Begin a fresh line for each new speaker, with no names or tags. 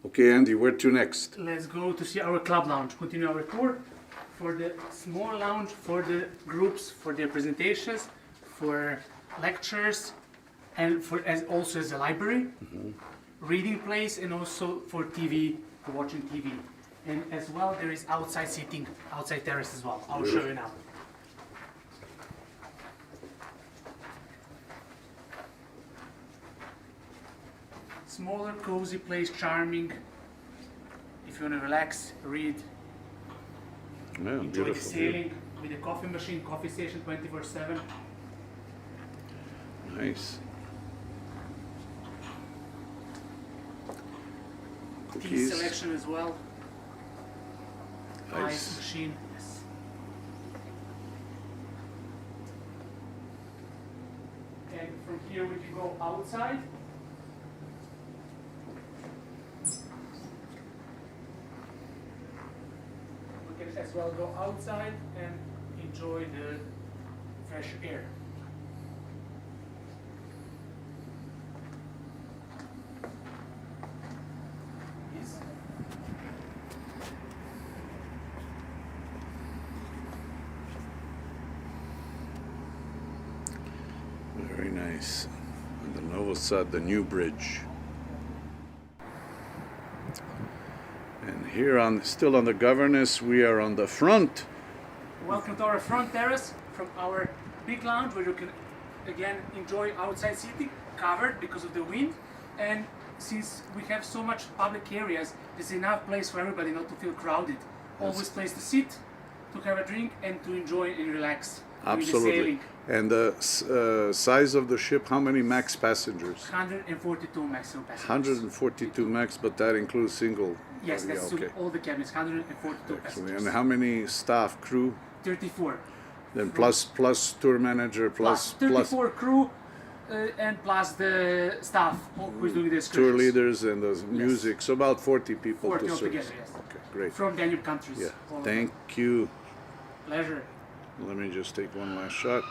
Okay, Andy, where to next?
Let's go to see our club lounge. Continue our tour for the small lounge, for the groups, for their presentations, for lectures, and also as a library, reading place, and also for TV, for watching TV. And as well, there is outside seating, outside terrace as well. I'll show you now. Smaller, cozy place, charming. If you want to relax, read,
Yeah,
enjoy the
beautiful.
sailing with a coffee machine, coffee station 24/7.
Nice.
Tea
Cookies.
selection as well. Ice
Nice.
machine. Yes. And from here we can go outside. We can as well go outside and enjoy the fresh air. Yes.
Very nice. On the north side, the new bridge. And here still on the Governess, we are on the front.
Welcome to our front terrace from our big lounge where you can again enjoy outside seating, covered because of the wind. And since we have so much public areas, there's enough place for everybody not to feel crowded. Always place to sit, to have a drink, and to enjoy and relax. With the
Absolutely.
sailing.
And the size of the ship, how many max passengers?
142 maximum passengers.
142 max, but that includes single.
Yes,
Yeah,
that's
okay.
all the cabins. 142
Excellent.
passengers.
And how many staff, crew?
34.
Then plus tour manager, plus
34 crew and plus the staff who is doing the excursions.
tour leaders and the music. So about 40 people
40
to
altogether,
service.
yes.
Okay, great.
From Danube countries.
Yeah.
All of
Thank you.
them. Pleasure.
Let me just take one last shot.